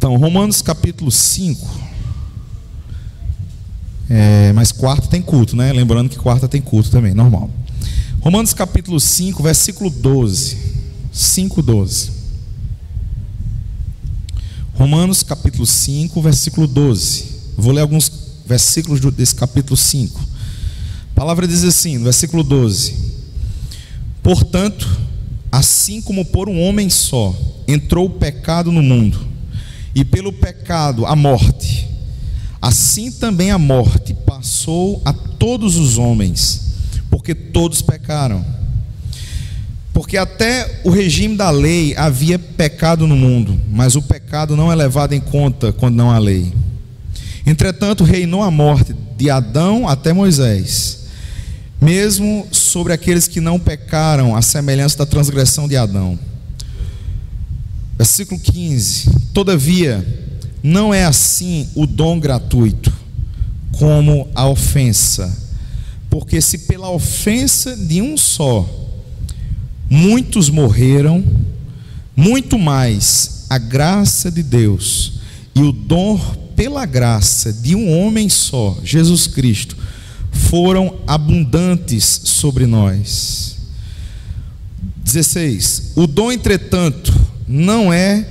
Então, Romanos capítulo 5. Mas quarta tem culto, né? Lembrando que quarta tem culto também, normal. Romanos capítulo 5, versículo 12. 5:12. Romanos capítulo 5, versículo 12. Vou ler alguns versículos desse capítulo 5. A palavra diz assim, no versículo 12: portanto, assim como por um homem só entrou o pecado no mundo, e pelo pecado a morte, assim também a morte passou a todos os homens, porque todos pecaram. Porque até o regime da lei havia pecado no mundo, mas o pecado não é levado em conta quando não há lei. Entretanto, reinou a morte de Adão até Moisés, mesmo sobre aqueles que não pecaram, à semelhança da transgressão de Adão. Versículo 15: todavia, não é assim o dom gratuito, como a ofensa. Porque se pela ofensa de um só muitos morreram, muito mais a graça de Deus e o dom pela graça de um homem só, Jesus Cristo, foram abundantes sobre nós. 16: o dom, entretanto, não é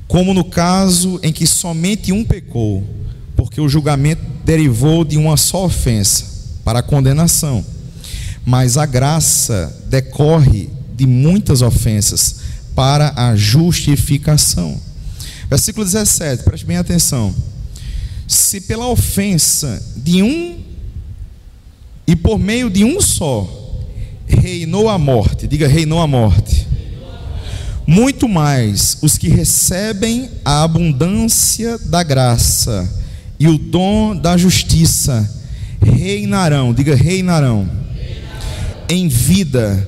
como no caso em que somente um pecou, porque o julgamento derivou de uma só ofensa para a condenação, mas a graça decorre de muitas ofensas para a justificação. Versículo 17, preste bem atenção: se pela ofensa de um e por meio de um só reinou a morte, diga reinou a morte, muito mais os que recebem a abundância da graça e o dom da justiça reinarão, diga reinarão, em vida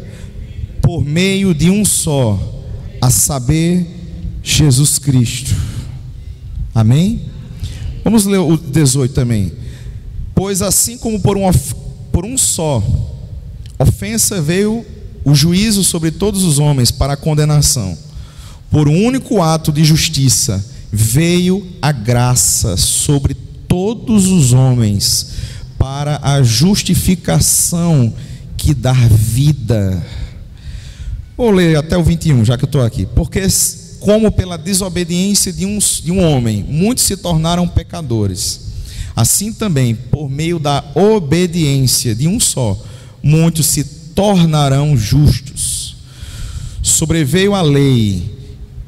por meio de um só, a saber, Jesus Cristo. Amém? Vamos ler o 18 também. Pois assim como por um só ofensa veio o juízo sobre todos os homens para a condenação, por um único ato de justiça veio a graça sobre todos os homens para a justificação que dá vida. Vou ler até o 21, já que eu estou aqui. Porque como pela desobediência de um homem muitos se tornaram pecadores, assim também por meio da obediência de um só muitos se tornarão justos. Sobreveio a lei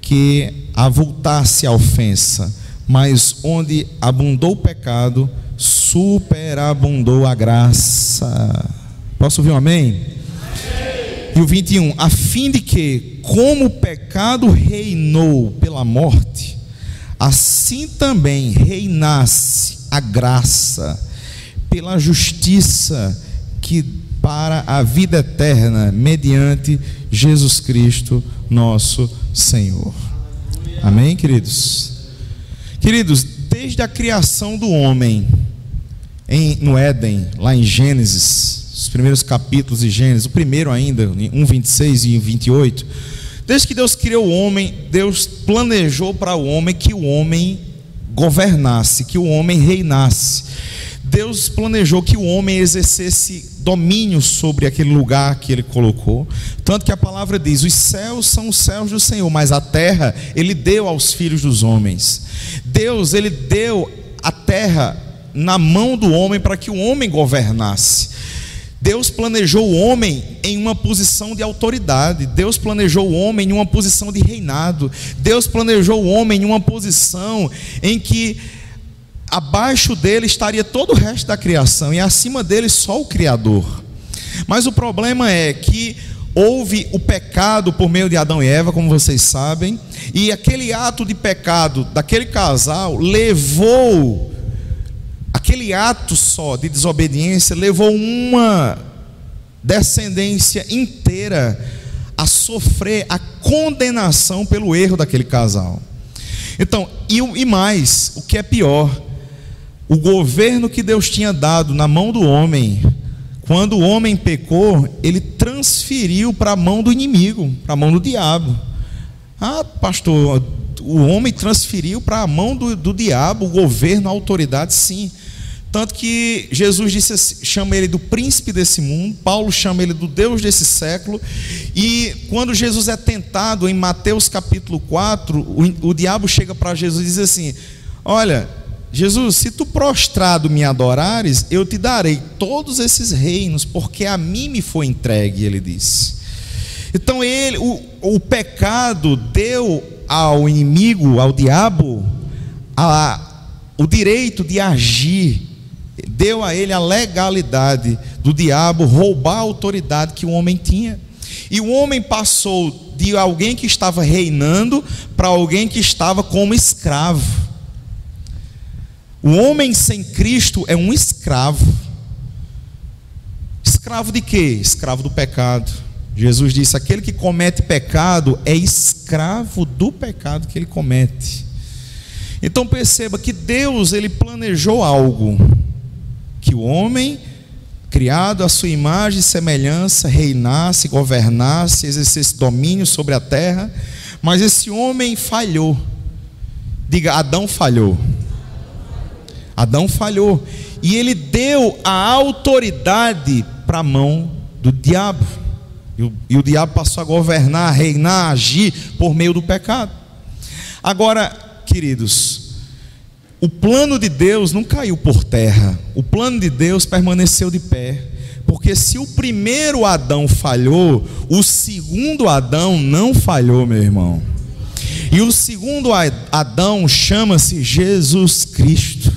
que avultasse a ofensa, mas onde abundou o pecado, superabundou a graça. Posso ouvir um amém? E o 21, a fim de que, como o pecado reinou pela morte, assim também reinasse a graça pela justiça que para a vida eterna, mediante Jesus Cristo, nosso Senhor. Amém, queridos? Queridos, desde a criação do homem no Éden, lá em Gênesis, os primeiros capítulos de Gênesis, o primeiro ainda, 1:26 e 28, desde que Deus criou o homem, Deus planejou para o homem que o homem governasse, que o homem reinasse. Deus planejou que o homem exercesse domínio sobre aquele lugar que Ele colocou. Tanto que a palavra diz: os céus são os céus do Senhor, mas a terra Ele deu aos filhos dos homens. Deus, Ele deu a terra na mão do homem para que o homem governasse. Deus planejou o homem em uma posição de autoridade. Deus planejou o homem em uma posição de reinado. Deus planejou o homem em uma posição em que abaixo dele estaria todo o resto da criação e acima dele só o Criador. Mas o problema é que houve o pecado por meio de Adão e Eva, como vocês sabem, e aquele ato de pecado daquele casal levou, aquele ato só de desobediência levou uma descendência inteira a sofrer a condenação pelo erro daquele casal. Então, e mais, o que é pior, o governo que Deus tinha dado na mão do homem, quando o homem pecou, Ele transferiu para a mão do inimigo, para a mão do diabo. Ah, pastor, o homem transferiu para a mão do diabo o governo, a autoridade, sim. Tanto que Jesus disse, chama ele do príncipe desse mundo, Paulo chama ele do Deus desse século. E quando Jesus é tentado em Mateus capítulo 4, o diabo chega para Jesus e diz assim: olha, Jesus, se tu prostrado me adorares, eu te darei todos esses reinos, porque a mim me foi entregue, ele disse. Então o pecado deu ao inimigo, ao diabo, o direito de agir, deu a ele a legalidade do diabo roubar a autoridade que o homem tinha. E o homem passou de alguém que estava reinando para alguém que estava como escravo. O homem sem Cristo é um escravo. Escravo de quê? Escravo do pecado. Jesus disse: aquele que comete pecado é escravo do pecado que ele comete. Então perceba que Deus, ele planejou algo, que o homem, criado à sua imagem e semelhança, reinasse, governasse, exercesse domínio sobre a terra. Mas esse homem falhou. Diga: Adão falhou. Adão falhou. E ele deu a autoridade para a mão do diabo. E o diabo passou a governar, a reinar, a agir por meio do pecado. Agora, queridos, o plano de Deus não caiu por terra. O plano de Deus permaneceu de pé. Porque se o primeiro Adão falhou, o segundo Adão não falhou, meu irmão. E o segundo Adão chama-se Jesus Cristo.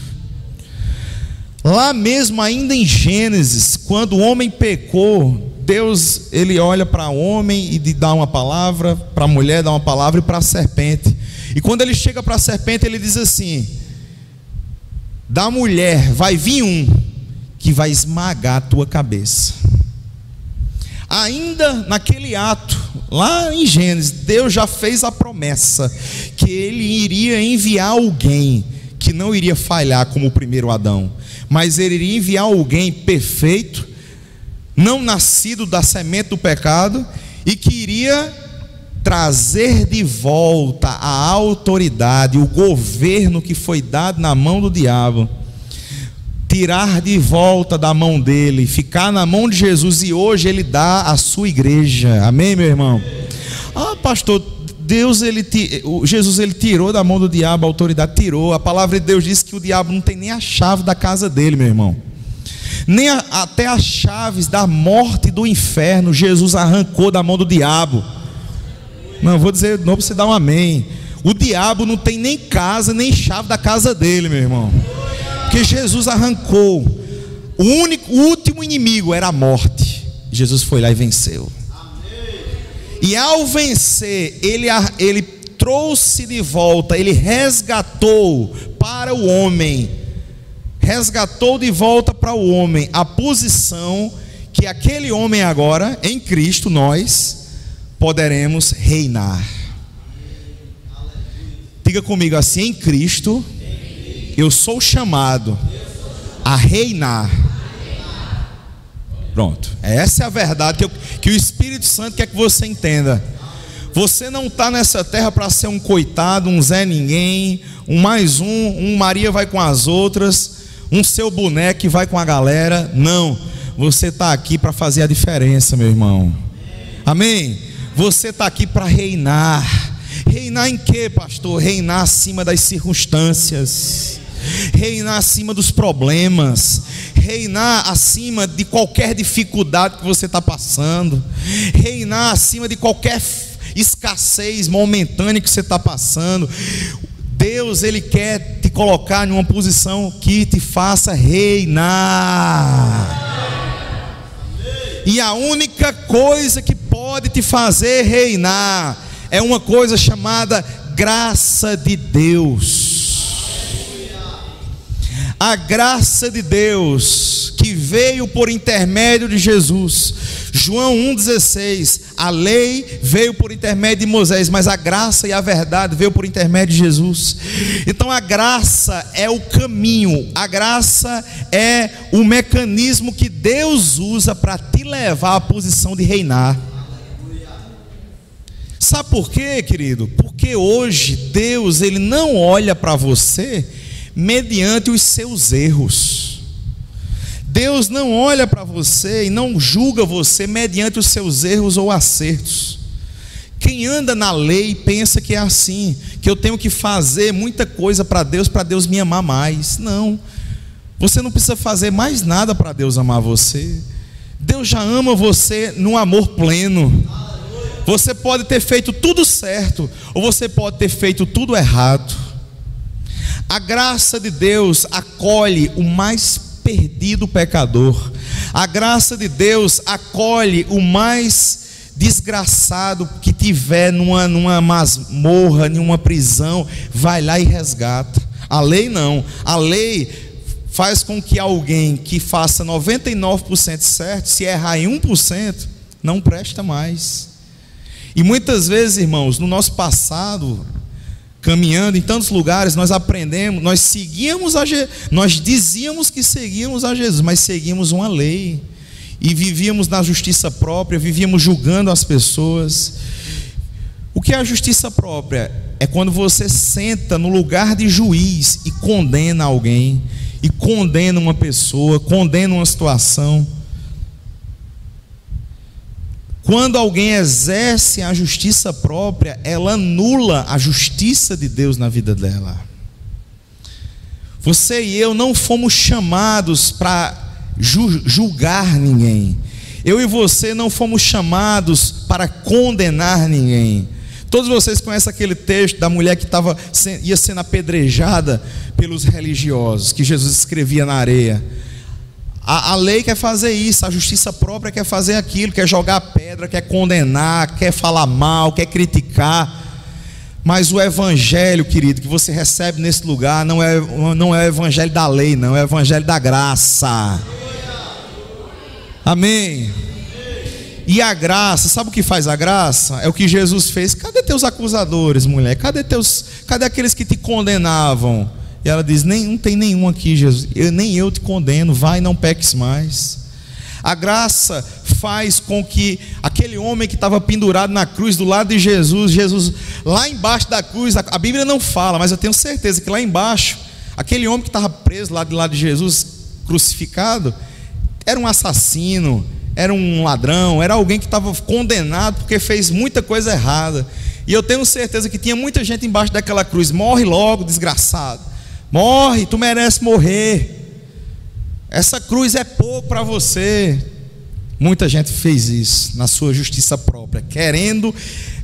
Lá mesmo, ainda em Gênesis, quando o homem pecou, Deus, ele olha para o homem e dá uma palavra, para a mulher dá uma palavra, e para a serpente. E quando ele chega para a serpente, ele diz assim: da mulher vai vir um que vai esmagar a tua cabeça. Ainda naquele ato, lá em Gênesis, Deus já fez a promessa que ele iria enviar alguém que não iria falhar como o primeiro Adão, mas ele iria enviar alguém perfeito, não nascido da semente do pecado, e que iria trazer de volta a autoridade, o governo que foi dado na mão do diabo, tirar de volta da mão dele, ficar na mão de Jesus, e hoje ele dá a sua igreja. Amém, meu irmão? Ah, pastor, Jesus ele tirou da mão do diabo a autoridade, tirou. A palavra de Deus diz que o diabo não tem nem a chave da casa dele, meu irmão. Nem até as chaves da morte e do inferno Jesus arrancou da mão do diabo. Não, vou dizer de novo para você dar um amém. O diabo não tem nem casa, nem chave da casa dele, meu irmão. Porque Jesus arrancou. O último inimigo era a morte. Jesus foi lá e venceu. E ao vencer, ele trouxe de volta, ele resgatou para o homem, resgatou de volta para o homem a posição que aquele homem agora, em Cristo, nós poderemos reinar. Diga comigo assim: em Cristo, eu sou chamado a reinar. Pronto, essa é a verdade que o Espírito Santo quer que você entenda. Você não está nessa terra para ser um coitado, um Zé Ninguém, um Maria vai com as outras, um seu boneco que vai com a galera. Não, você está aqui para fazer a diferença, meu irmão. Amém? Você está aqui para reinar. Reinar em quê, pastor? Reinar acima das circunstâncias, reinar acima dos problemas, reinar acima de qualquer dificuldade que você está passando, reinar acima de qualquer escassez momentânea que você está passando. Deus, ele quer te colocar em uma posição que te faça reinar. E a única coisa que pode te fazer reinar é uma coisa chamada graça de Deus. A graça de Deus que veio por intermédio de Jesus. João 1,16, a lei veio por intermédio de Moisés, mas a graça e a verdade veio por intermédio de Jesus. Então a graça é o caminho, a graça é o mecanismo que Deus usa para te levar à posição de reinar. Sabe por quê, querido? Porque hoje Deus, Ele não olha para você mediante os seus erros. Deus não olha para você e não julga você mediante os seus erros ou acertos. Quem anda na lei pensa que é assim, que eu tenho que fazer muita coisa para Deus me amar mais. Não, você não precisa fazer mais nada para Deus amar você. Deus já ama você no amor pleno. Você pode ter feito tudo certo, ou você pode ter feito tudo errado. A graça de Deus acolhe o mais perdido pecador. A graça de Deus acolhe o mais desgraçado que tiver numa masmorra, numa prisão, vai lá e resgata. A lei não. A lei faz com que alguém que faça 99% certo, se errar em 1%, não presta mais. E muitas vezes, irmãos, no nosso passado, caminhando em tantos lugares, nós aprendemos, nós dizíamos que seguíamos a Jesus, mas seguíamos uma lei, e vivíamos na justiça própria, vivíamos julgando as pessoas. O que é a justiça própria? É quando você senta no lugar de juiz e condena alguém, e condena uma pessoa, condena uma situação. Quando alguém exerce a justiça própria, ela anula a justiça de Deus na vida dela. Você e eu não fomos chamados para julgar ninguém. Eu e você não fomos chamados para condenar ninguém. Todos vocês conhecem aquele texto da mulher que ia sendo apedrejada pelos religiosos, que Jesus escrevia na areia. A lei quer fazer isso, a justiça própria quer fazer aquilo, quer jogar pedra, quer condenar, quer falar mal, quer criticar. Mas o evangelho, querido, que você recebe nesse lugar não é o evangelho da lei, não, é o evangelho da graça. Amém. E a graça, sabe o que faz a graça? É o que Jesus fez. Cadê teus acusadores, mulher? Cadê aqueles que te condenavam? E ela diz: não tem nenhum aqui, Jesus, nem eu te condeno, vai, não peques mais. A graça faz com que aquele homem que estava pendurado na cruz do lado de Jesus, lá embaixo da cruz, a Bíblia não fala, mas eu tenho certeza que lá embaixo, aquele homem que estava preso lá do lado de Jesus, crucificado, era um assassino, era um ladrão, era alguém que estava condenado porque fez muita coisa errada. E eu tenho certeza que tinha muita gente embaixo daquela cruz: morre logo, desgraçado, morre, tu merece morrer, essa cruz é pouco para você. Muita gente fez isso na sua justiça própria, querendo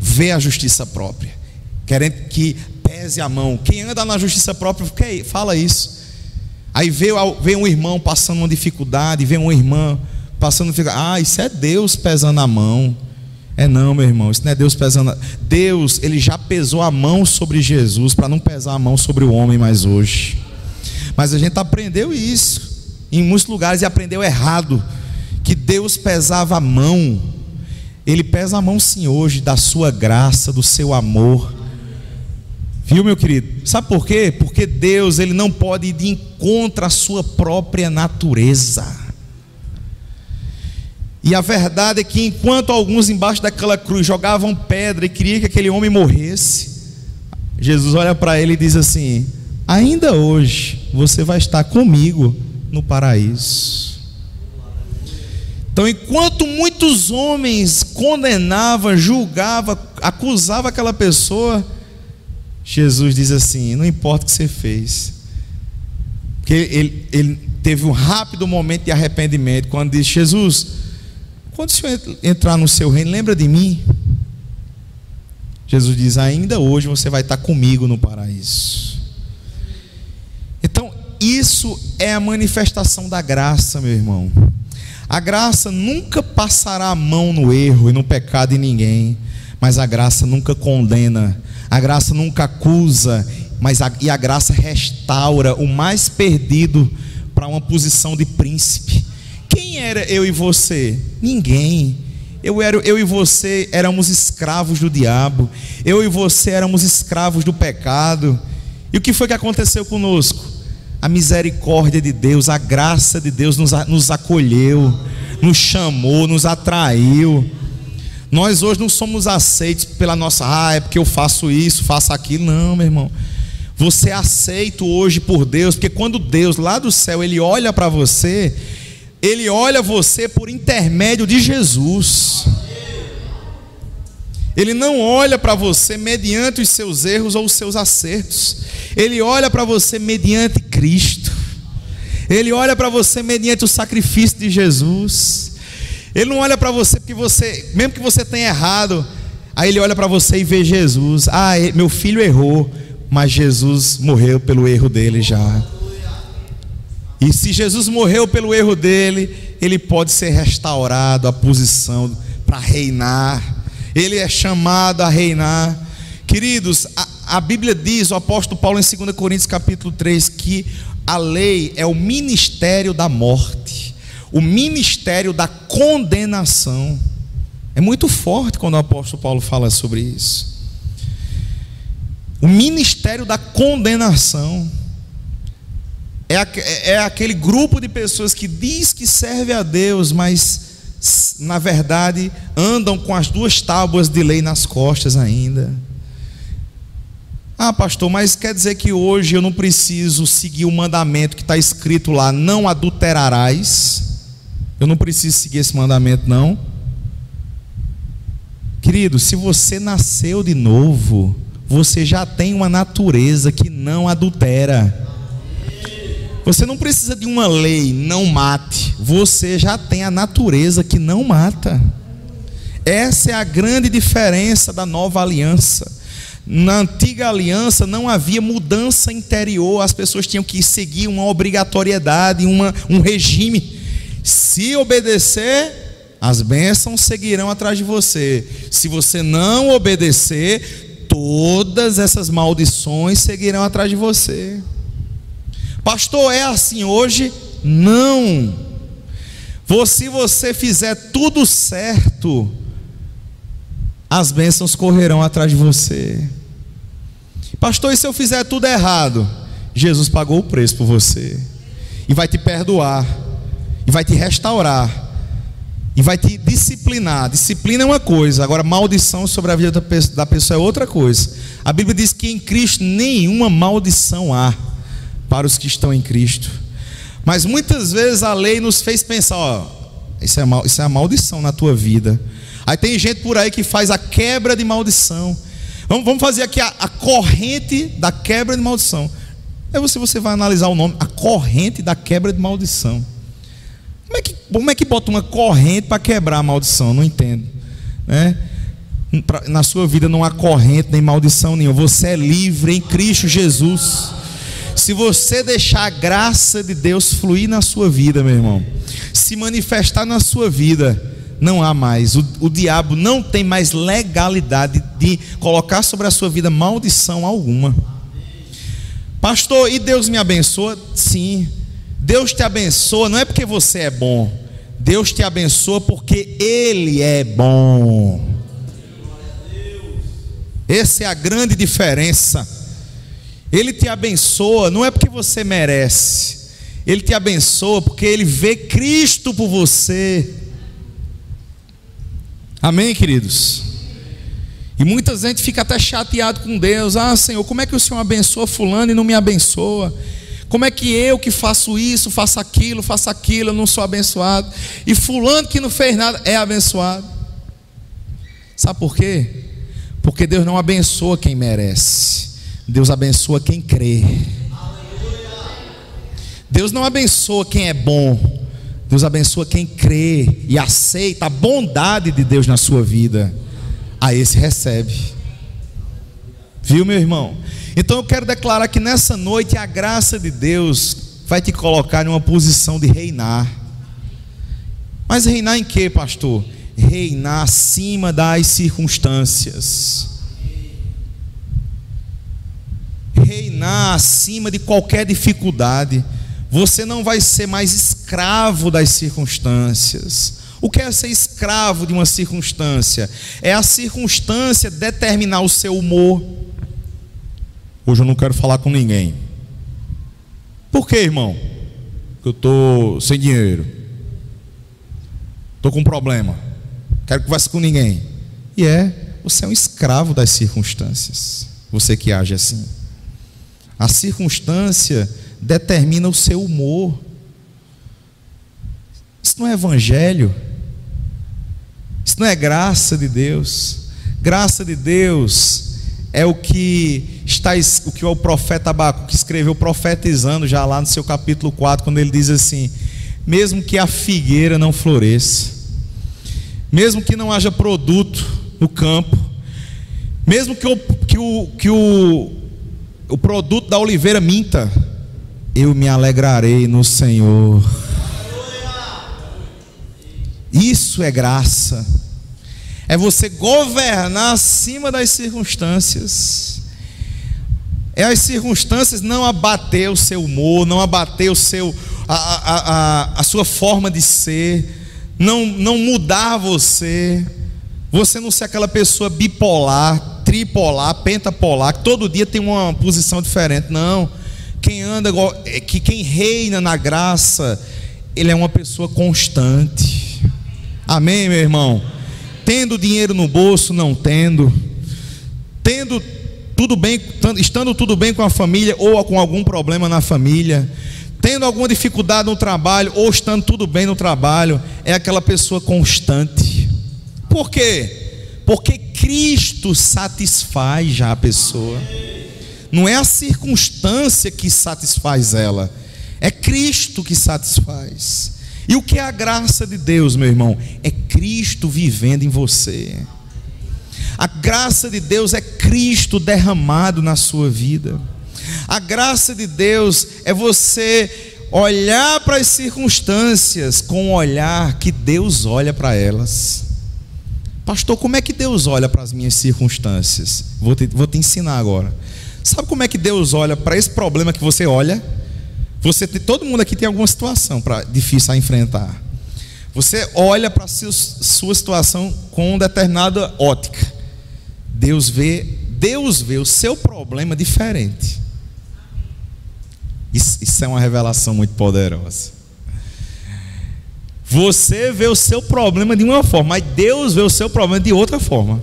ver a justiça própria, querendo que pese a mão. Quem anda na justiça própria fala isso. Aí vê um irmão passando uma dificuldade, vê uma irmã passando dificuldade: isso é Deus pesando a mão. Não, meu irmão, isso não é Deus pesando. Deus, Ele já pesou a mão sobre Jesus para não pesar a mão sobre o homem mais hoje. Mas a gente aprendeu isso em muitos lugares e aprendeu errado, que Deus pesava a mão. Ele pesa a mão sim hoje, da sua graça, do seu amor. Viu, meu querido? Sabe por quê? Porque Deus, Ele não pode ir de encontro à sua própria natureza. E a verdade é que enquanto alguns embaixo daquela cruz jogavam pedra e queriam que aquele homem morresse, Jesus olha para ele e diz assim: ainda hoje você vai estar comigo no paraíso. Então, enquanto muitos homens condenavam, julgavam, acusavam aquela pessoa, Jesus diz assim: não importa o que você fez. Porque ele teve um rápido momento de arrependimento, quando disse: Jesus, quando o Senhor entrar no seu reino, lembra de mim. Jesus diz: ainda hoje você vai estar comigo no paraíso. Então, isso é a manifestação da graça, meu irmão. A graça nunca passará a mão no erro e no pecado de ninguém, mas a graça nunca condena, a graça nunca acusa, e a graça restaura o mais perdido para uma posição de príncipe. Quem era eu e você? Ninguém. Eu e você éramos escravos do diabo. Eu e você éramos escravos do pecado. E o que foi que aconteceu conosco? A misericórdia de Deus, a graça de Deus nos acolheu, nos chamou, nos atraiu. Nós hoje não somos aceitos pela nossa, é porque eu faço isso, faço aquilo. Não, meu irmão. Você é aceito hoje por Deus, porque quando Deus lá do céu, Ele olha para você, Ele olha você por intermédio de Jesus. Ele não olha para você mediante os seus erros ou os seus acertos. Ele olha para você mediante Cristo. Ele olha para você mediante o sacrifício de Jesus. Ele não olha para você porque você, mesmo que você tenha errado, aí Ele olha para você e vê Jesus. Meu filho errou, mas Jesus morreu pelo erro dele já. E se Jesus morreu pelo erro dele, ele pode ser restaurado à posição para reinar. Ele é chamado a reinar. Queridos, a Bíblia diz, o apóstolo Paulo em 2 Coríntios capítulo 3, que a lei é o ministério da morte, o ministério da condenação. É muito forte quando o apóstolo Paulo fala sobre isso. O ministério da condenação é aquele grupo de pessoas que diz que serve a Deus, mas na verdade andam com as 2 tábuas de lei nas costas ainda. Pastor, mas quer dizer que hoje eu não preciso seguir o mandamento que está escrito lá, não adulterarás? Eu não preciso seguir esse mandamento, não? Querido, se você nasceu de novo, você já tem uma natureza que não adultera. Você não precisa de uma lei, não mate. Você já tem a natureza que não mata. Essa é a grande diferença da nova aliança. Na antiga aliança não havia mudança interior. As pessoas tinham que seguir uma obrigatoriedade, um regime. Se obedecer, as bênçãos seguirão atrás de você. Se você não obedecer, todas essas maldições seguirão atrás de você. Pastor, é assim hoje? Não. Se você fizer tudo certo, as bênçãos correrão atrás de você. Pastor, e se eu fizer tudo errado? Jesus pagou o preço por você, e vai te perdoar, e vai te restaurar, e vai te disciplinar. Disciplina é uma coisa, agora maldição sobre a vida da pessoa é outra coisa. A Bíblia diz que em Cristo nenhuma maldição há para os que estão em Cristo. Mas muitas vezes a lei nos fez pensar, isso é a maldição na tua vida. Aí tem gente por aí que faz a quebra de maldição. Vamos fazer aqui a corrente da quebra de maldição. Aí você vai analisar o nome, a corrente da quebra de maldição. Como é que bota uma corrente para quebrar a maldição? Não entendo, né? Na sua vida não há corrente nem maldição nenhuma. Você é livre em Cristo Jesus. Se você deixar a graça de Deus fluir na sua vida, meu irmão, se manifestar na sua vida, não há mais, o diabo não tem mais legalidade de colocar sobre a sua vida maldição alguma. Pastor, e Deus me abençoa? Sim, Deus te abençoa, não é porque você é bom, Deus te abençoa porque Ele é bom. Essa é a grande diferença. Ele te abençoa, não é porque você merece, Ele te abençoa porque Ele vê Cristo por você. Amém, queridos? E muita gente fica até chateado com Deus. Senhor, como é que o Senhor abençoa fulano e não me abençoa? Como é que eu que faço isso, faço aquilo, eu não sou abençoado? E fulano que não fez nada é abençoado. Sabe por quê? Porque Deus não abençoa quem merece, Deus abençoa quem crê. Deus não abençoa quem é bom, Deus abençoa quem crê e aceita a bondade de Deus na sua vida. A esse recebe. Viu, meu irmão? Então eu quero declarar que nessa noite a graça de Deus vai te colocar em uma posição de reinar. Mas reinar em quê, pastor? Reinar acima das circunstâncias. Reinar acima de qualquer dificuldade. Você não vai ser mais escravo das circunstâncias. O que é ser escravo de uma circunstância? É a circunstância determinar o seu humor. Hoje eu não quero falar com ninguém. Por quê, irmão? Porque eu estou sem dinheiro, estou com um problema, quero conversar com ninguém. você é um escravo das circunstâncias. Você que age assim. A circunstância determina o seu humor. Isso não é evangelho. Isso não é graça de Deus. Graça de Deus é o que o profeta Abacuque escreveu profetizando já lá no seu capítulo 4, quando ele diz assim: mesmo que a figueira não floresça, mesmo que não haja produto no campo, mesmo que o produto da oliveira minta, eu me alegrarei no Senhor. Isso é graça. É você governar acima das circunstâncias. É as circunstâncias não abater o seu humor, não abater a sua forma de ser, não mudar você. Você não ser aquela pessoa bipolar, tripolar, pentapolar, que todo dia tem uma posição diferente. Não. Quem reina na graça, ele é uma pessoa constante. Amém, meu irmão? Tendo dinheiro no bolso, não tendo, estando tudo bem com a família ou com algum problema na família, tendo alguma dificuldade no trabalho ou estando tudo bem no trabalho, é aquela pessoa constante. Por quê? Porque Cristo satisfaz já a pessoa. Não é a circunstância que satisfaz ela, é Cristo que satisfaz. E o que é a graça de Deus, meu irmão? É Cristo vivendo em você. A graça de Deus é Cristo derramado na sua vida. A graça de Deus é você olhar para as circunstâncias com o olhar que Deus olha para elas. Pastor, como é que Deus olha para as minhas circunstâncias? Vou te ensinar agora. Sabe como é que Deus olha para esse problema que você olha? Todo mundo aqui tem alguma situação difícil a enfrentar. Você olha para a sua situação com uma determinada ótica. Deus vê o seu problema diferente. Isso é uma revelação muito poderosa. Você vê o seu problema de uma forma, mas Deus vê o seu problema de outra forma.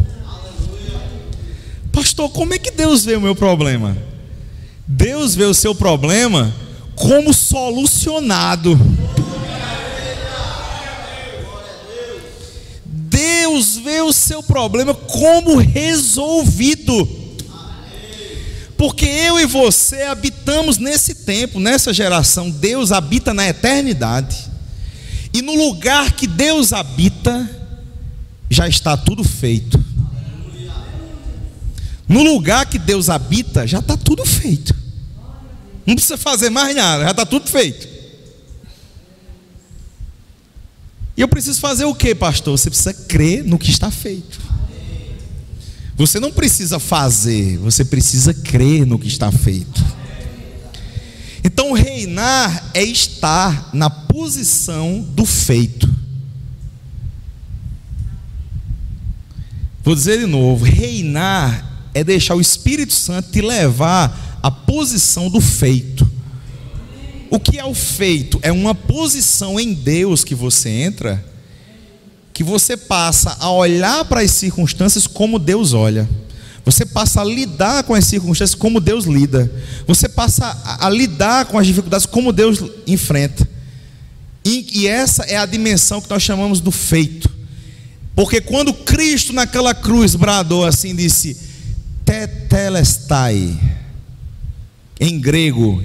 Pastor, como é que Deus vê o meu problema? Deus vê o seu problema como solucionado. Deus vê o seu problema como resolvido. Porque eu e você habitamos nesse tempo, nessa geração. Deus habita na eternidade. E no lugar que Deus habita, já está tudo feito. No lugar que Deus habita, já está tudo feito. Não precisa fazer mais nada, já está tudo feito. E eu preciso fazer o que, pastor? Você precisa crer no que está feito. Você não precisa fazer, você precisa crer no que está feito. Então reinar é estar na posição do feito. Vou dizer de novo, reinar é deixar o Espírito Santo te levar à posição do feito. O que é o feito? É uma posição em Deus que você entra, que você passa a olhar para as circunstâncias como Deus olha. Você passa a lidar com as circunstâncias como Deus lida. Você passa a lidar com as dificuldades como Deus enfrenta. E essa é a dimensão que nós chamamos do feito. Porque quando Cristo naquela cruz bradou assim, disse tetelestai, em grego,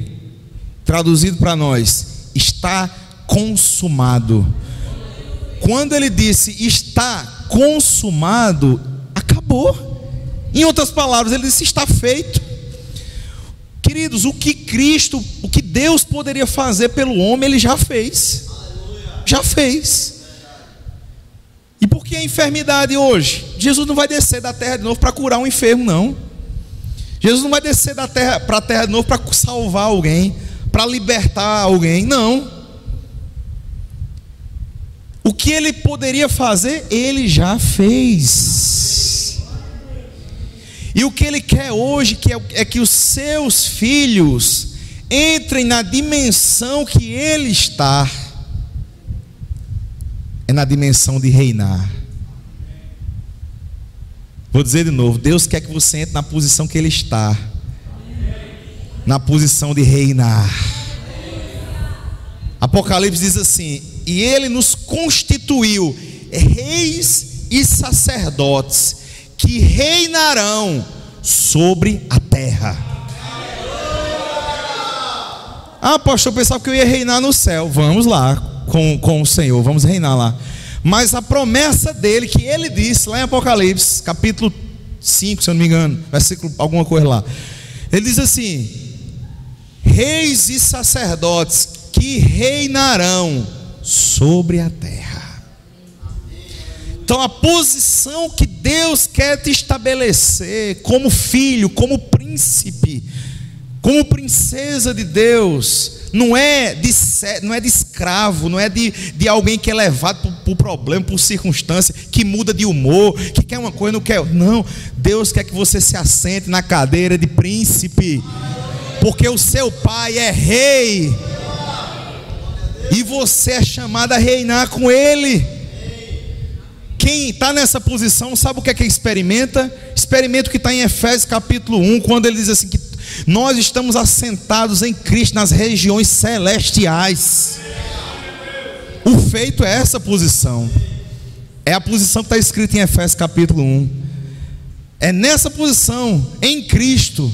traduzido para nós, está consumado. Quando ele disse está consumado, acabou. Em outras palavras, ele disse está feito. Queridos, o que Deus poderia fazer pelo homem, ele já fez. Já fez. E por que a enfermidade hoje? Jesus não vai descer da terra de novo para curar um enfermo, não. Jesus não vai descer para a terra de novo para salvar alguém, para libertar alguém, não. O que ele poderia fazer, ele já fez. E o que ele quer hoje é que os seus filhos entrem na dimensão que ele está. É na dimensão de reinar. Vou dizer de novo: Deus quer que você entre na posição que Ele está, na posição de reinar. Apocalipse diz assim: e Ele nos constituiu reis e sacerdotes que reinarão sobre a terra. Ah, pastor, eu pensava que eu ia reinar no céu. Vamos lá com o Senhor, vamos reinar lá. Mas a promessa dele, que ele disse lá em Apocalipse, capítulo 5, se eu não me engano, versículo, alguma coisa lá. Ele diz assim: reis e sacerdotes que reinarão sobre a terra. Então a posição que Deus quer te estabelecer como filho, como príncipe, como princesa de Deus, não é de escravo, não é de alguém que é levado por problema, por circunstância, que muda de humor, que quer uma coisa e não quer. Não, Deus quer que você se assente na cadeira de príncipe, porque o seu pai é rei, e você é chamado a reinar com ele. Quem está nessa posição, sabe o que é que experimenta? Experimenta o que está em Efésios capítulo 1, quando ele diz assim, que nós estamos assentados em Cristo nas regiões celestiais. O feito é essa posição, é a posição que está escrita em Efésios capítulo 1. É nessa posição, em Cristo,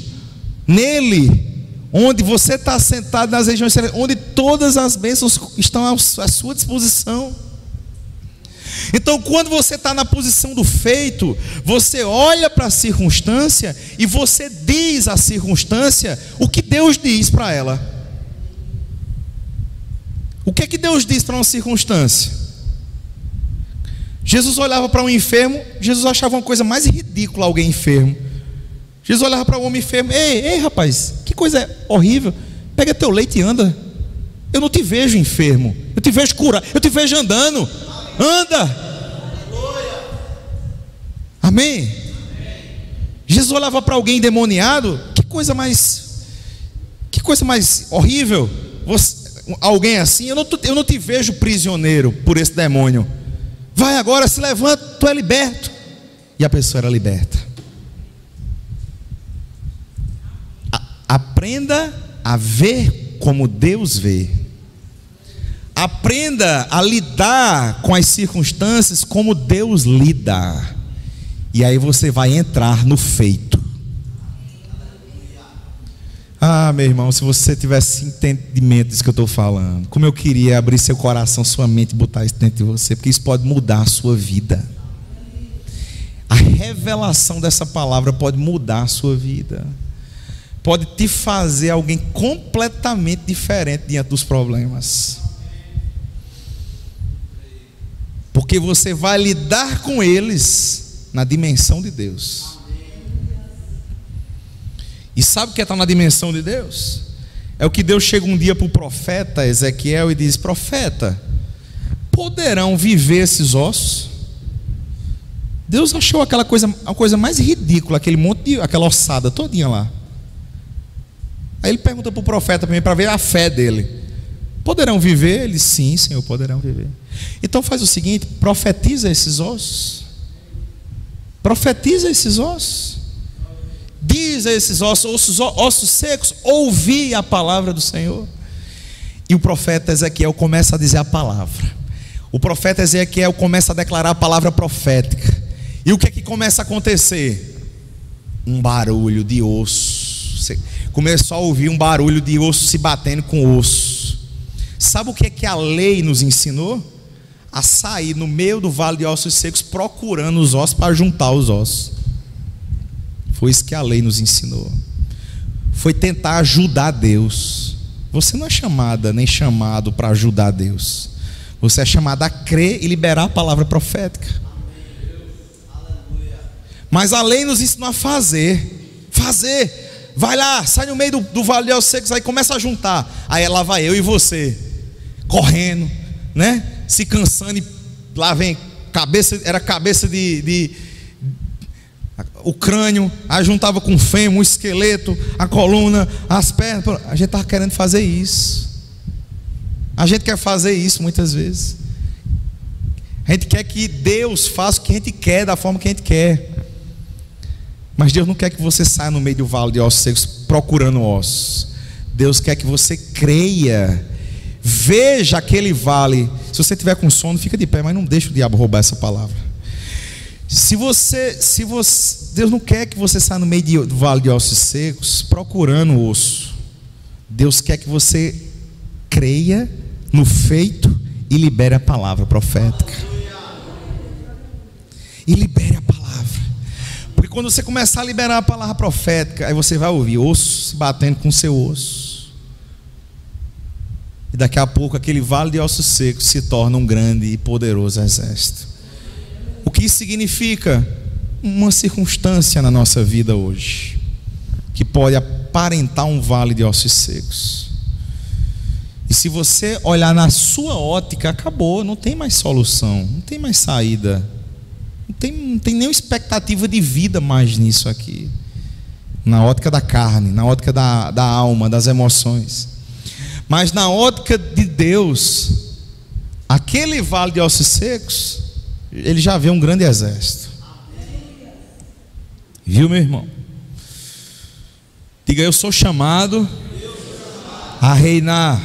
nele, onde você está sentado nas regiões celestiais, onde todas as bênçãos estão à sua disposição. Então, quando você está na posição do feito, você olha para a circunstância e você diz à circunstância o que Deus diz para ela. O que é que Deus diz para uma circunstância? Jesus olhava para um enfermo, Jesus achava uma coisa mais ridícula alguém enfermo. Jesus olhava para um homem enfermo: ei rapaz, que coisa horrível, pega teu leite e anda. Eu não te vejo enfermo, eu te vejo curar, eu te vejo andando. Anda. Amém? Jesus olhava para alguém endemoniado: que coisa mais horrível, alguém assim, eu não te vejo prisioneiro por esse demônio. Vai agora, se levanta, tu é liberto. E a pessoa era liberta. Aprenda a ver como Deus vê. Aprenda a lidar com as circunstâncias como Deus lida. E aí você vai entrar no feito. Ah, meu irmão, se você tivesse entendimento disso que eu estou falando, como eu queria abrir seu coração, sua mente e botar isso dentro de você, porque isso pode mudar a sua vida. A revelação dessa palavra pode mudar a sua vida, pode te fazer alguém completamente diferente diante dos problemas, porque você vai lidar com eles na dimensão de Deus. E sabe o que está na dimensão de Deus? É o que Deus chega um dia para o profeta Ezequiel e diz: profeta, poderão viver esses ossos? Deus achou a coisa mais ridícula, aquela ossada todinha lá. Aí ele pergunta para o profeta para ver a fé dele: poderão viver? Ele: sim, Senhor, poderão viver. Então faz o seguinte: profetiza esses ossos. Profetiza esses ossos. Diz a esses ossos secos: ouvi a palavra do Senhor. E o profeta Ezequiel começa a dizer a palavra. O profeta Ezequiel começa a declarar a palavra profética. E o que é que começa a acontecer? Um barulho de osso. Você começou a ouvir um barulho de osso se batendo com osso. Sabe o que é que a lei nos ensinou? A sair no meio do vale de ossos secos, procurando os ossos para juntar os ossos. Foi isso que a lei nos ensinou. Foi tentar ajudar Deus. Você não é chamada nem chamado para ajudar Deus. Você é chamado a crer e liberar a palavra profética. Mas a lei nos ensinou a fazer. Vai lá, sai no meio do vale de ossos secos, aí começa a juntar. Aí lá vai eu e você, correndo, né? Se cansando, e lá vem cabeça de o crânio, aí juntava com o fêmur, o esqueleto, a coluna, as pernas. A gente estava querendo fazer isso. A gente quer fazer isso muitas vezes. A gente quer que Deus faça o que a gente quer, da forma que a gente quer. Mas Deus não quer que você saia no meio do vale de ossos secos procurando ossos. Deus quer que você creia, veja aquele vale. Se você tiver com sono, fica de pé, mas não deixe o diabo roubar essa palavra. Deus não quer que você saia no meio do vale de ossos secos procurando osso. Deus quer que você creia no feito e libere a palavra profética. E libere a palavra. Porque quando você começar a liberar a palavra profética, aí você vai ouvir osso se batendo com seu osso. E daqui a pouco aquele vale de ossos secos se torna um grande e poderoso exército. O que isso significa? Uma circunstância na nossa vida hoje que pode aparentar um vale de ossos secos. E se você olhar na sua ótica, acabou, não tem mais solução, não tem mais saída, não tem nenhuma expectativa de vida mais nisso aqui. Na ótica da carne, na ótica da alma, das emoções. Mas na ótica de Deus, aquele vale de ossos secos, ele já vê um grande exército. Viu, meu irmão? Diga: eu sou chamado a reinar.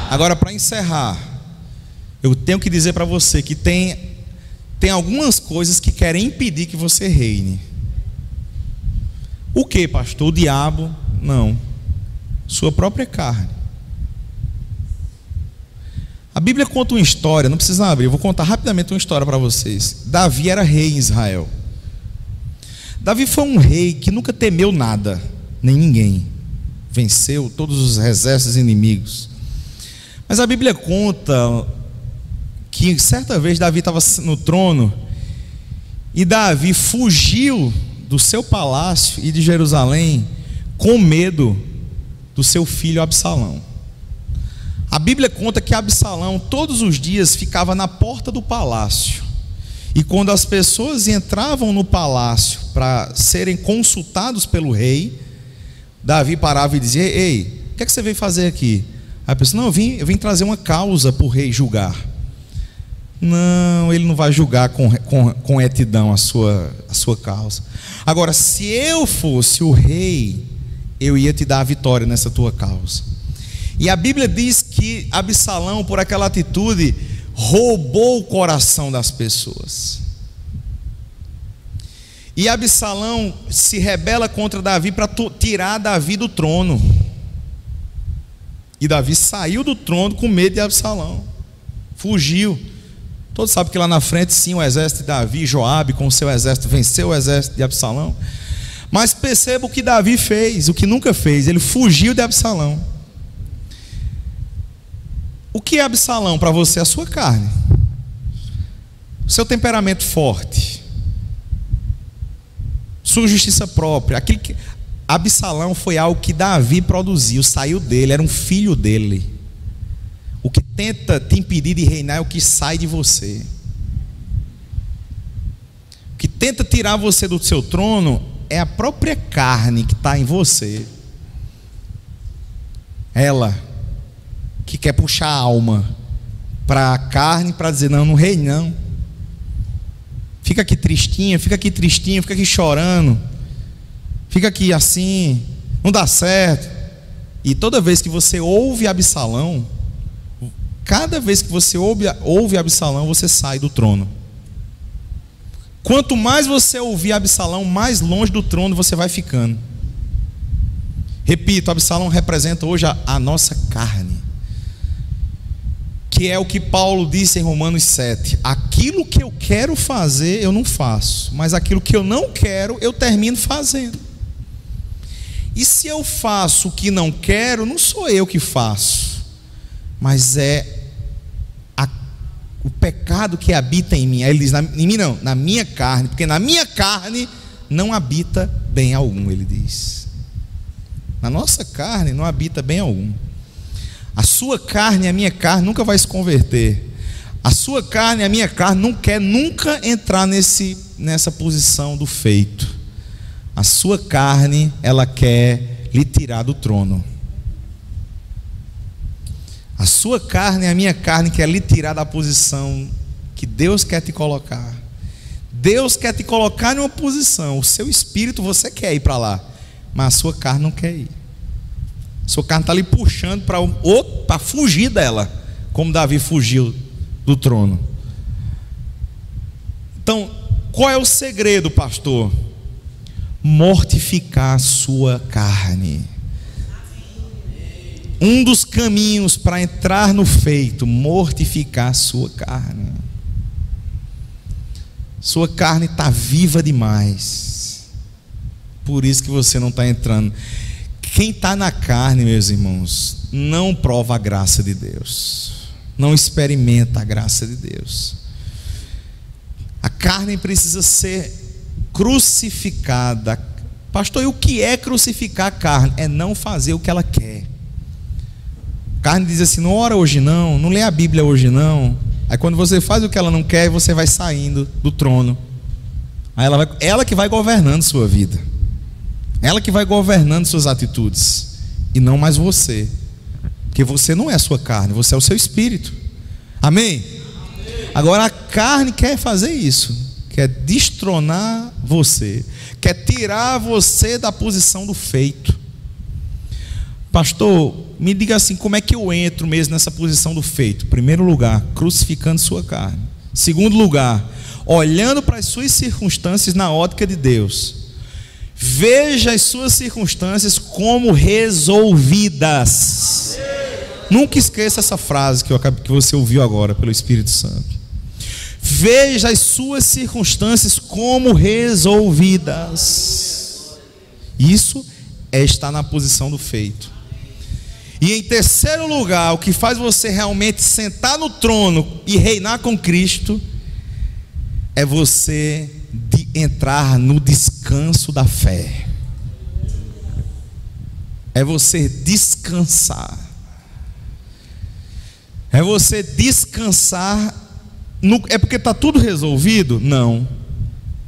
Agora, para encerrar, eu tenho que dizer para você que tem algumas coisas que querem impedir que você reine. O que, pastor? O diabo? Não. Sua própria carne. A Bíblia conta uma história, não precisa abrir, eu vou contar rapidamente uma história para vocês. Davi era rei em Israel. Davi foi um rei que nunca temeu nada, nem ninguém. Venceu todos os exércitos inimigos. Mas a Bíblia conta que certa vez Davi estava no trono e Davi fugiu do seu palácio e de Jerusalém com medo do seu filho Absalão. A Bíblia conta que Absalão todos os dias ficava na porta do palácio, e quando as pessoas entravam no palácio para serem consultados pelo rei, Davi parava e dizia: ei, o que é que você veio fazer aqui? Aí a pessoa: não, eu vim trazer uma causa para o rei julgar. Não, ele não vai julgar com retidão a sua causa. Agora, se eu fosse o rei, eu ia te dar a vitória nessa tua causa. E a Bíblia diz que Absalão, por aquela atitude, roubou o coração das pessoas. E Absalão se rebela contra Davi para tirar Davi do trono. E Davi saiu do trono com medo de Absalão, fugiu. Todos sabem que lá na frente sim, o exército de Davi, Joabe com o seu exército venceu o exército de Absalão. Mas perceba o que Davi fez, o que nunca fez: ele fugiu de Absalão. O que é Absalão para você? A sua carne, o seu temperamento forte, sua justiça própria. Aquilo que Absalão foi algo que Davi produziu, saiu dele, era um filho dele. O que tenta te impedir de reinar é o que sai de você. O que tenta tirar você do seu trono é a própria carne que está em você. Ela que quer puxar a alma para a carne, para dizer: não rei não. Fica aqui tristinha, fica aqui chorando, fica aqui assim, não dá certo. E toda vez que você ouve Absalão, cada vez que você ouve Absalão, você sai do trono. Quanto mais você ouvir Absalão, mais longe do trono você vai ficando. Repito, Absalão representa hoje a nossa carne, que é o que Paulo disse em Romanos 7: aquilo que eu quero fazer eu não faço, mas aquilo que eu não quero eu termino fazendo. E se eu faço o que não quero, não sou eu que faço, mas é o pecado que habita em mim. Aí ele diz: em mim não, na minha carne, porque na minha carne não habita bem algum. Ele diz: na nossa carne não habita bem algum. A sua carne e a minha carne nunca vai se converter. A sua carne e a minha carne não quer nunca entrar nessa posição do feito. A sua carne, ela quer lhe tirar do trono. A sua carne e a minha carne quer lhe tirar da posição que Deus quer te colocar. Deus quer te colocar em uma posição, o seu espírito você quer ir para lá, mas a sua carne não quer ir. A sua carne está ali puxando para fugir dela, como Davi fugiu do trono. Então, qual é o segredo, pastor? Mortificar a sua carne. Um dos caminhos para entrar no feito, mortificar a sua carne. Sua carne está viva demais, por isso que você não está entrando. Quem está na carne, meus irmãos, não prova a graça de Deus, não experimenta a graça de Deus. A carne precisa ser crucificada. Pastor, e o que é crucificar a carne? É não fazer o que ela quer. A carne diz assim: não ora hoje não lê a Bíblia hoje não. Aí quando você faz o que ela não quer, você vai saindo do trono. Aí ela que vai governando sua vida, ela que vai governando suas atitudes, e não mais você, porque você não é a sua carne, você é o seu espírito. Amém? Agora a carne quer fazer isso, quer destronar você, quer tirar você da posição do feito. Pastor, me diga assim, como é que eu entro mesmo nessa posição do feito? Primeiro lugar, crucificando sua carne. Segundo lugar, olhando para as suas circunstâncias na ótica de Deus. Veja as suas circunstâncias como resolvidas. Nunca esqueça essa frase que você ouviu agora pelo Espírito Santo. Veja as suas circunstâncias como resolvidas. Isso é estar na posição do feito. E em terceiro lugar, o que faz você realmente sentar no trono e reinar com Cristo é você entrar no descanso da fé. É você descansar. É você descansar. É porque está tudo resolvido? Não.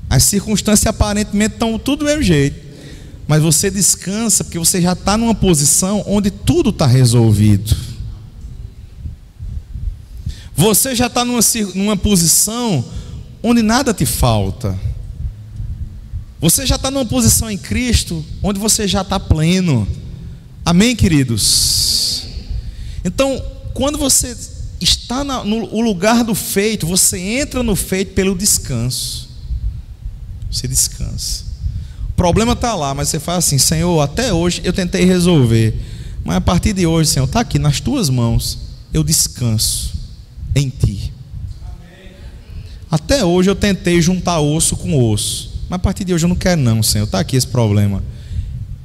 As circunstâncias aparentemente estão tudo do mesmo jeito. Mas você descansa porque você já está numa posição onde tudo está resolvido. Você já está numa posição onde nada te falta. Você já está numa posição em Cristo onde você já está pleno. Amém, queridos? Então, quando você está no lugar do feito, você entra no feito pelo descanso. Você descansa. O problema está lá, mas você fala assim: Senhor, até hoje eu tentei resolver, mas a partir de hoje, Senhor, está aqui nas tuas mãos, eu descanso em Ti. Até hoje eu tentei juntar osso com osso, mas a partir de hoje eu não quero não, Senhor, está aqui esse problema,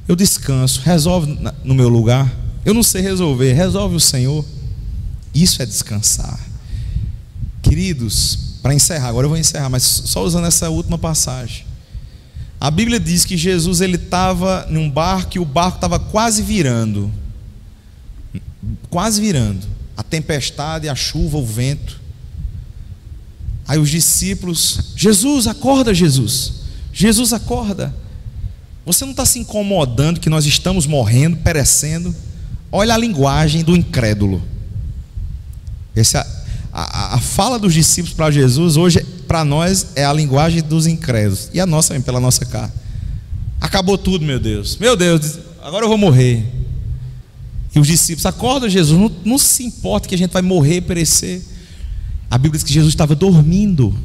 eu descanso, resolve no meu lugar. Eu não sei resolver, resolve o Senhor. Isso é descansar. Queridos, para encerrar, agora eu vou encerrar, mas só usando essa última passagem. A Bíblia diz que Jesus estava num barco e o barco estava quase virando. Quase virando. A tempestade, a chuva, o vento. Aí os discípulos: Jesus, acorda, Jesus. Jesus, acorda. Você não está se incomodando que nós estamos morrendo, perecendo? Olha a linguagem do incrédulo. A fala dos discípulos para Jesus hoje, para nós, é a linguagem dos incrédulos. E a nossa também, pela nossa cara. Acabou tudo, meu Deus. Meu Deus, agora eu vou morrer. E os discípulos: acorda, Jesus, não se importa que a gente vai morrer, perecer. A Bíblia diz que Jesus estava dormindo.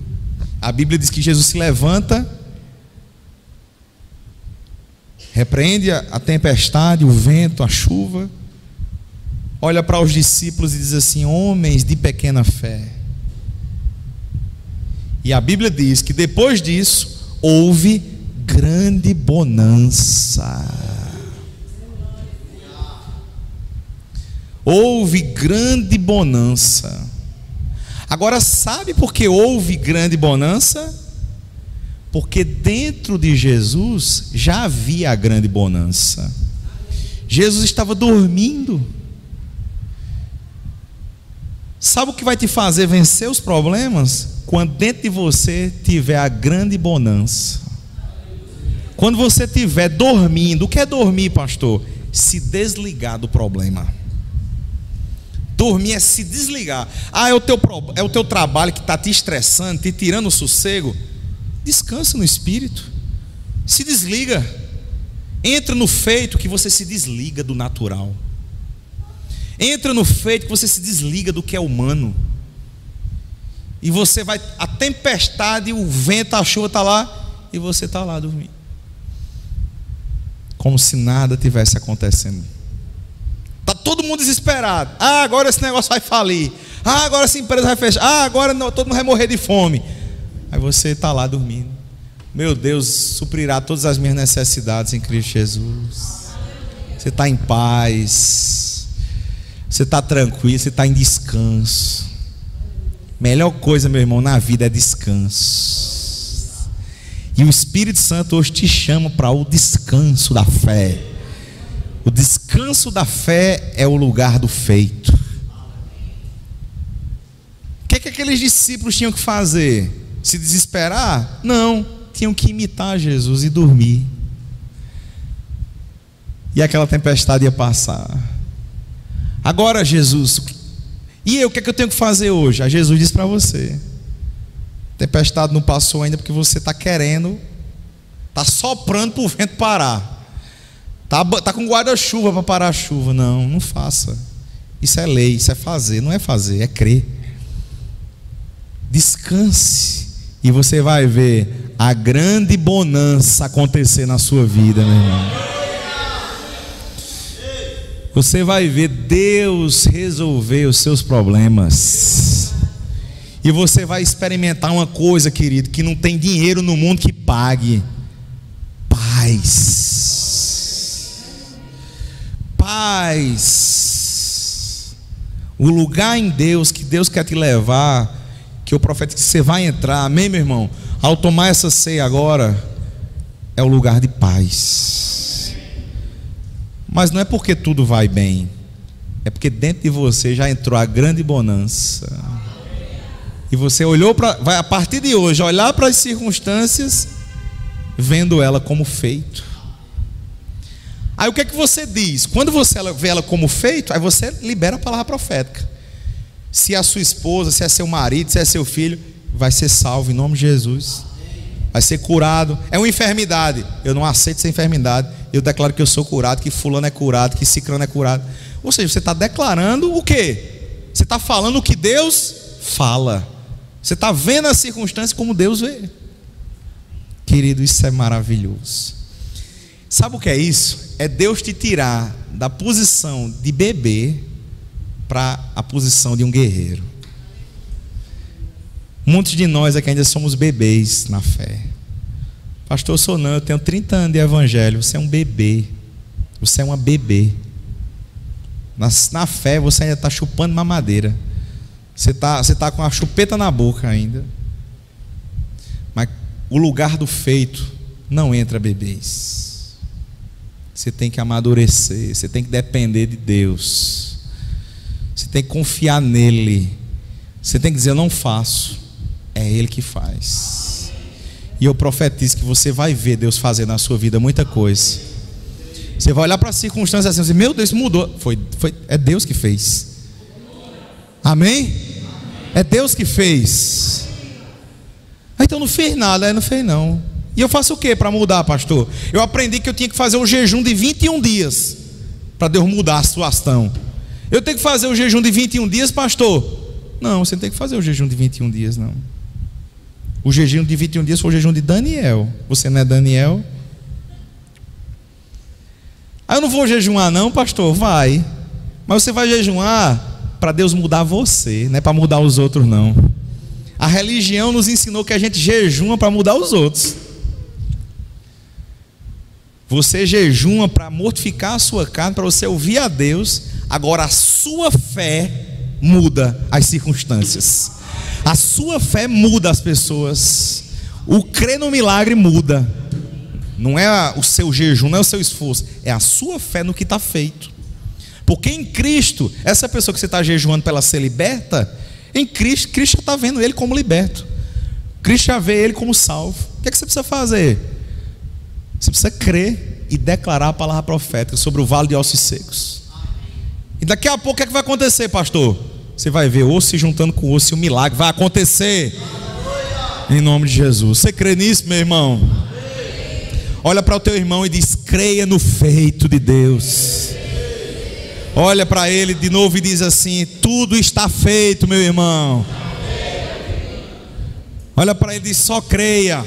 A Bíblia diz que Jesus se levanta, repreende a tempestade, o vento, a chuva, olha para os discípulos e diz assim: homens de pequena fé. E a Bíblia diz que depois disso houve grande bonança. Houve grande bonança. Agora, sabe por que houve grande bonança? Porque dentro de Jesus já havia a grande bonança. Jesus estava dormindo. Sabe o que vai te fazer vencer os problemas? Quando dentro de você tiver a grande bonança. Quando você estiver dormindo. O que é dormir, pastor? Se desligar do problema. Dormir é se desligar. Ah, é o teu trabalho que está te estressando, te tirando o sossego. Descansa no Espírito. Se desliga. Entra no feito que você se desliga do natural. Entra no feito que você se desliga do que é humano. E você vai, a tempestade, o vento, a chuva está lá, e você está lá dormindo. Como se nada tivesse acontecendo. Está todo mundo desesperado. Ah, agora esse negócio vai falir. Ah, agora essa empresa vai fechar. Ah, agora não, todo mundo vai morrer de fome. Aí você está lá dormindo. Meu Deus suprirá todas as minhas necessidades em Cristo Jesus. Você está em paz. Você está tranquilo, você está em descanso. Melhor coisa, meu irmão, na vida é descanso. E o Espírito Santo hoje te chama para o descanso da fé. O descanso da fé é o lugar do feito. O que aqueles discípulos tinham que fazer? Se desesperar? Não, tinham que imitar Jesus e dormir. E aquela tempestade ia passar. Agora, Jesus, e eu, o que é que eu tenho que fazer hoje? Aí Jesus diz para você: a tempestade não passou ainda porque você está querendo, está soprando para o vento parar. Está com guarda-chuva para parar a chuva. Não, não faça. Isso é lei, isso é fazer. Não é fazer, é crer. Descanse e você vai ver a grande bonança acontecer na sua vida, meu irmão. Você vai ver Deus resolver os seus problemas. E você vai experimentar uma coisa, querido, que não tem dinheiro no mundo que pague: paz. Paz. O lugar em Deus que Deus quer te levar, que o profeta disse que você vai entrar, amém, meu irmão? Ao tomar essa ceia agora, é o lugar de paz. Mas não é porque tudo vai bem, é porque dentro de você já entrou a grande bonança. E você olhou para, vai a partir de hoje olhar para as circunstâncias, vendo ela como feito. Aí o que é que você diz? Quando você vê ela como feito, aí você libera a palavra profética. Se é a sua esposa, se é seu marido, se é seu filho, vai ser salvo em nome de Jesus. Vai ser curado. É uma enfermidade, eu não aceito essa enfermidade. Eu declaro que eu sou curado, que fulano é curado, que cicrano é curado. Ou seja, você está declarando o quê? Você está falando o que Deus fala. Você está vendo as circunstâncias como Deus vê. Querido, isso é maravilhoso. Sabe o que é isso? É Deus te tirar da posição de bebê para a posição de um guerreiro. Muitos de nós aqui ainda somos bebês na fé. Pastor, eu sou não, eu tenho 30 anos de evangelho. Você é um bebê. Você é uma bebê. Na fé você ainda está chupando mamadeira. Você tá com a chupeta na boca ainda. Mas o lugar do feito não entra bebês. Você tem que amadurecer. Você tem que depender de Deus. Você tem que confiar nele. Você tem que dizer: eu não faço, é Ele que faz. E eu profetizo que você vai ver Deus fazer na sua vida muita coisa. Você vai olhar para as circunstâncias assim: meu Deus, mudou. É Deus que fez. Amém? É Deus que fez. Então não fez nada, não fez não. E eu faço o que para mudar, pastor? Eu aprendi que eu tinha que fazer um jejum de 21 dias para Deus mudar a situação. Eu tenho que fazer o jejum de 21 dias, pastor? Não, você não tem que fazer o jejum de 21 dias, não. O jejum de 21 dias foi o jejum de Daniel. Você não é Daniel? Eu não vou jejuar não, pastor? Vai. Mas você vai jejuar para Deus mudar você, não é para mudar os outros não. A religião nos ensinou que a gente jejuma para mudar os outros. Você jejuma para mortificar a sua carne, para você ouvir a Deus. Agora a sua fé muda as circunstâncias. A sua fé muda as pessoas. O crer no milagre muda. Não é o seu jejum, não é o seu esforço, é a sua fé no que está feito. Porque em Cristo, essa pessoa que você está jejuando para ela ser liberta, em Cristo, Cristo já está vendo ele como liberto. Cristo já vê ele como salvo. O que é que você precisa fazer? Você precisa crer e declarar a palavra profética sobre o vale de ossos secos. E daqui a pouco o que é que vai acontecer, pastor? Você vai ver osso se juntando com osso e o milagre vai acontecer. Em nome de Jesus. Você crê nisso, meu irmão? Olha para o teu irmão e diz: creia no feito de Deus. Olha para ele de novo e diz assim: tudo está feito, meu irmão. Olha para ele e diz: só creia.